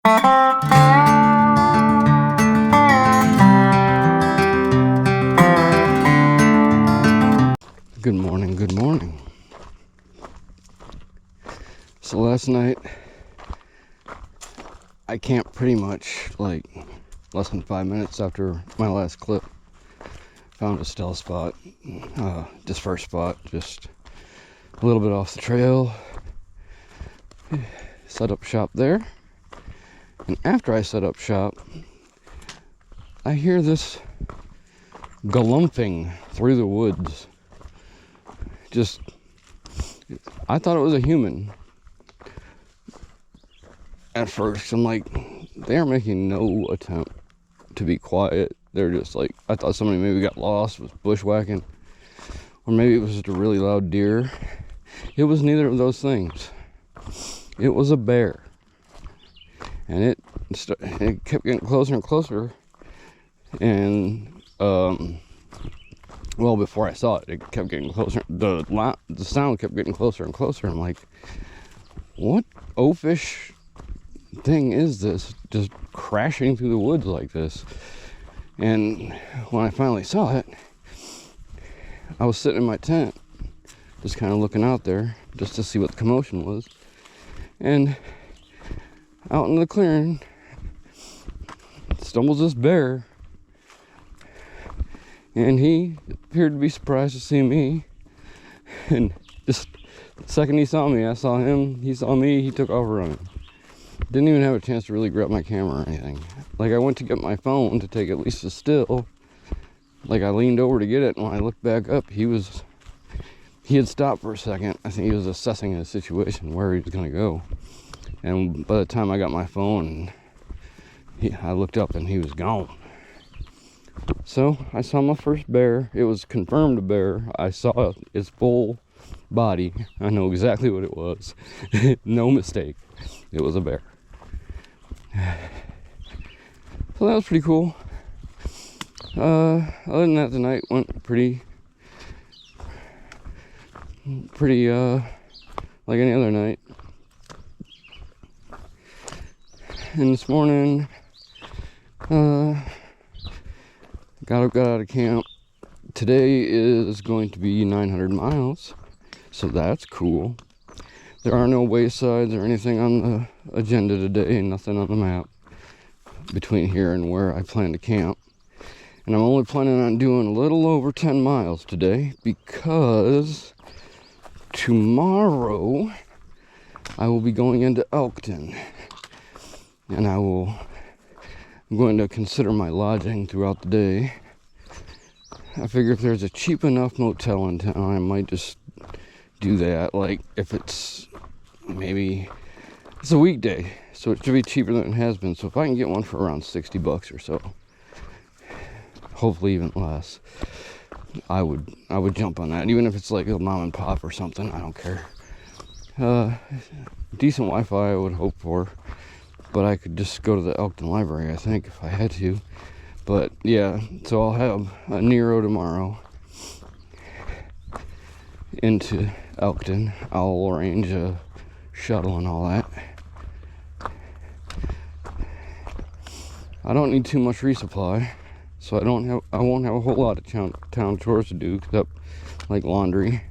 Good morning, good morning. So last night, I camped pretty much like less than 5 minutes after my last clip. Found a stealth spot, dispersed spot, just a little bit off the trail. Set up shop there. And after I set up shop, I hear this galumphing through the woods. I thought it was a human at first. I'm like, they are making no attempt to be quiet. They're just like, I thought somebody maybe got lost, was bushwhacking, or maybe it was just a really loud deer. It was neither of those things. It was a bear, and it kept getting closer and closer, and well, before I saw it, it kept getting closer. The sound kept getting closer and closer. I'm like, what oafish thing is this? Just crashing through the woods like this. And when I finally saw it, I was sitting in my tent, just kind of looking out there, just to see what the commotion was. And out in the clearing, stumbles this bear. And he appeared to be surprised to see me. And just the second he saw me, I saw him, he saw me, he took off running. Didn't even have a chance to really grab my camera or anything. Like, I went to get my phone to take at least a still. Like, I leaned over to get it, and when I looked back up, he had stopped for a second. I think he was assessing his situation, where he was going to go. And by the time I got my phone, I looked up and he was gone. So I saw my first bear. It was confirmed a bear. I saw its full body. I know exactly what it was. No mistake. It was a bear. So that was pretty cool. Other than that, the night went pretty like any other night. And this morning, got out of camp. Today is going to be 900 miles, so that's cool. There are no waysides or anything on the agenda today, nothing on the map between here and where I plan to camp. And I'm only planning on doing a little over 10 miles today because tomorrow I will be going into Elkton, and I'm going to consider my lodging throughout the day. I figure if there's a cheap enough motel in town, I might just do that. Like, if it's a weekday, so it should be cheaper than it has been. So if I can get one for around $60 or so, hopefully even less, I would jump on that. Even if it's like a mom and pop or something, I don't care. Decent Wi-Fi I would hope for. But I could just go to the Elkton Library, I think, if I had to. But, yeah, so I'll have a Nero tomorrow into Elkton. I'll arrange a shuttle and all that. I don't need too much resupply, so I won't have a whole lot of town chores to do, except, like, laundry,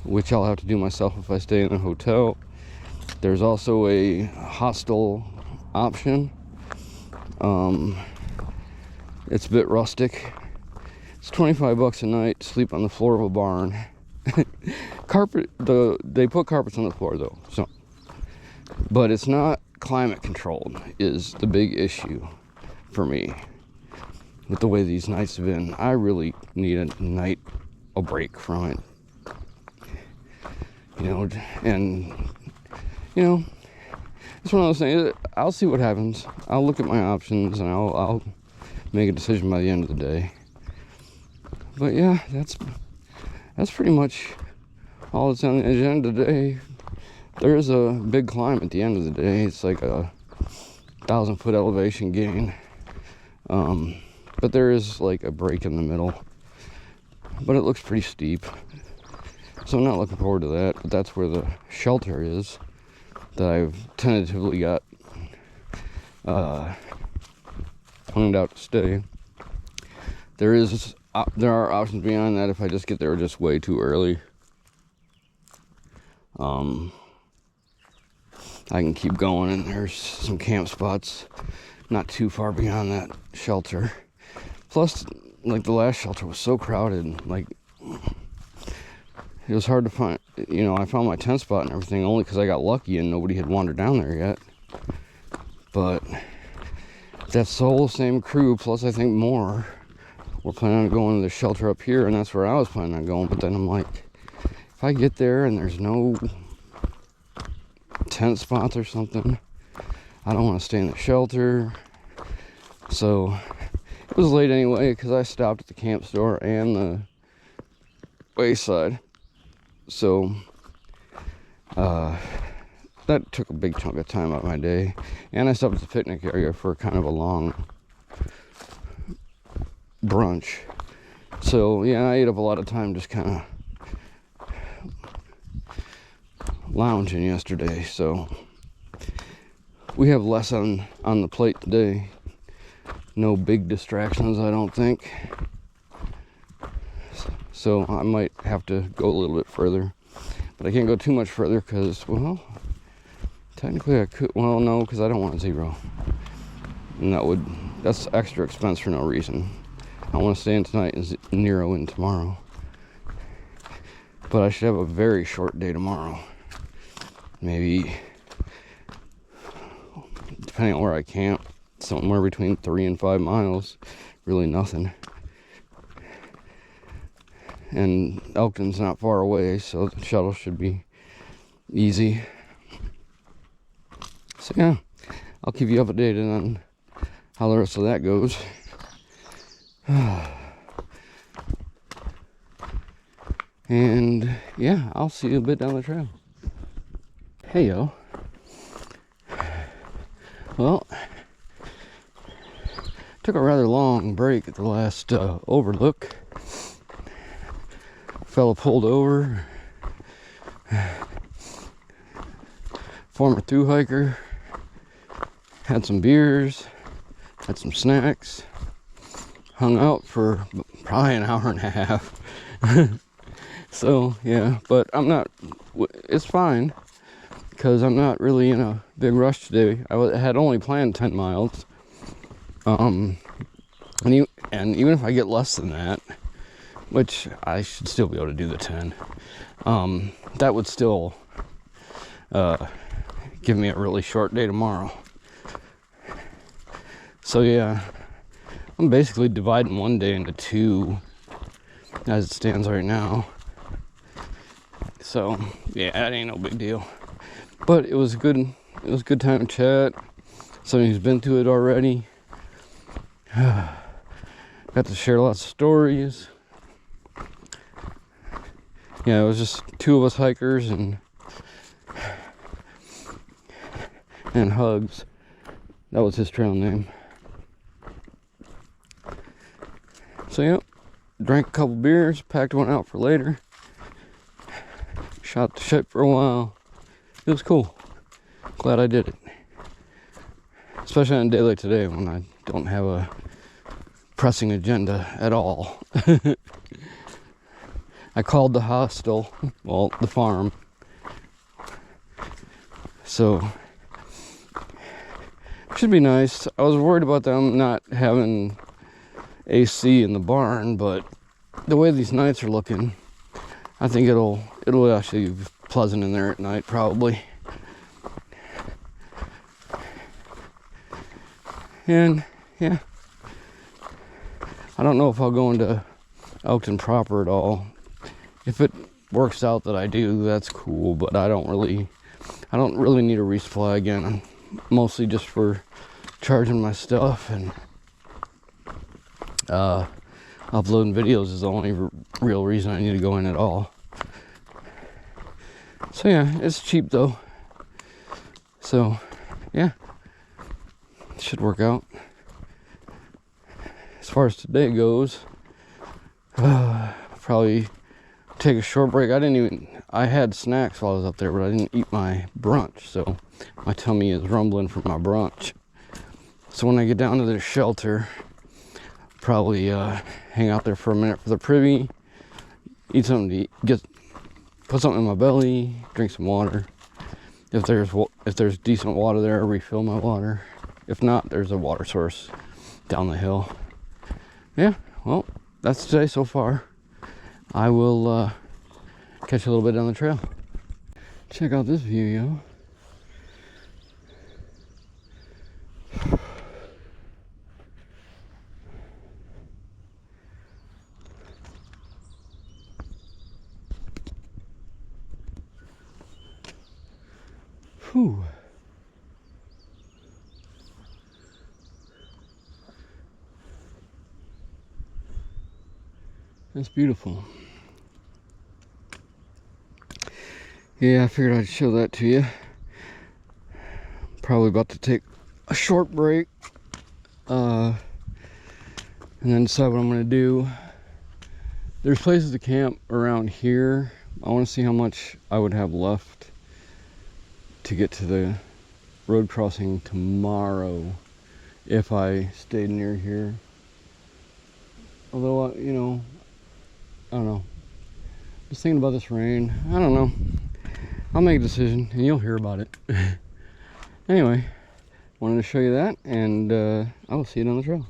which I'll have to do myself if I stay in a hotel. There's also a hostel option. It's a bit rustic. It's $25 a night to sleep on the floor of a barn. They put carpets on the floor though, so. But it's not climate controlled is the big issue for me with the way these nights have been. I really need a break from it. It's one of those things. I'll see what happens. I'll look at my options and I'll make a decision by the end of the day. But yeah, that's pretty much all that's on the agenda today. There is a big climb at the end of the day. It's like a 1,000-foot elevation gain. But there is like a break in the middle. But it looks pretty steep. So I'm not looking forward to that. But that's where the shelter is. that I've tentatively got planned out to stay. There are options beyond that if I just get there just way too early. I can keep going, and there's some camp spots not too far beyond that shelter. Plus, like, the last shelter was so crowded, like, it was hard to find. I found my tent spot and everything only because I got lucky and nobody had wandered down there yet. But that's the whole same crew, plus I think more. We're planning on going to the shelter up here, and that's where I was planning on going. But then I'm like, if I get there and there's no tent spots or something, I don't want to stay in the shelter. So it was late anyway because I stopped at the camp store and the wayside. So that took a big chunk of time out of my day. And I stopped at the picnic area for kind of a long brunch. So yeah, I ate up a lot of time just kind of lounging yesterday. So we have less on the plate today. No big distractions, I don't think. So I might have to go a little bit further. But I can't go too much further because, well, technically I could. Well, no, because I don't want 0. And that's extra expense for no reason. I want to stay in tonight and Nero in tomorrow. But I should have a very short day tomorrow. Maybe, depending on where I camp, somewhere between 3 and 5 miles. Really nothing. And Elkton's not far away, so the shuttle should be easy. So yeah, I'll keep you updated on how the rest of that goes. And yeah, I'll see you a bit down the trail. Hey yo. Well, took a rather long break at the last overlook. Fella pulled over. Former thru-hiker. Had some beers. Had some snacks. Hung out for probably an hour and a half. So yeah, but it's fine because I'm not really in a big rush today. I had only planned 10 miles. And even if I get less than that, which I should still be able to do the 10, that would still give me a really short day tomorrow. So yeah, I'm basically dividing one day into 2 as it stands right now. So yeah, that ain't no big deal. But it was good time to chat. Somebody who's been to it already. Got to share lots of stories. Yeah, it was just 2 of us hikers and Hugs. That was his trail name. So yeah, drank a couple beers, packed one out for later. Shot the shit for a while. It was cool. Glad I did it. Especially on a day like today when I don't have a pressing agenda at all. I called the hostel, well, the farm. So, should be nice. I was worried about them not having AC in the barn, but the way these nights are looking, I think it'll actually be pleasant in there at night, probably. And yeah, I don't know if I'll go into Elkton proper at all. If it works out that I do, that's cool, but I don't really need a resupply again. Mostly just for charging my stuff, and uploading videos is the only real reason I need to go in at all. So yeah, it's cheap though. So yeah, it should work out. As far as today goes, probably take a short break. I had snacks while I was up there, but I didn't eat my brunch, so my tummy is rumbling from my brunch. So when I get down to the shelter, probably hang out there for a minute for the privy, eat something to eat, put something in my belly, drink some water. If there's decent water there, refill my water. If not, there's a water source down the hill. Yeah, well, that's today so far. I will catch you a little bit down the trail. Check out this view, yo. Whew. That's beautiful. Yeah, I figured I'd show that to you. Probably about to take a short break and then decide what I'm going to do. There's places to camp around here. I want to see how much I would have left to get to the road crossing tomorrow if I stayed near here. Although, you know, I don't know. Just thinking about this rain. I don't know. I'll make a decision and you'll hear about it. Anyway, wanted to show you that, and I will see you down the trail.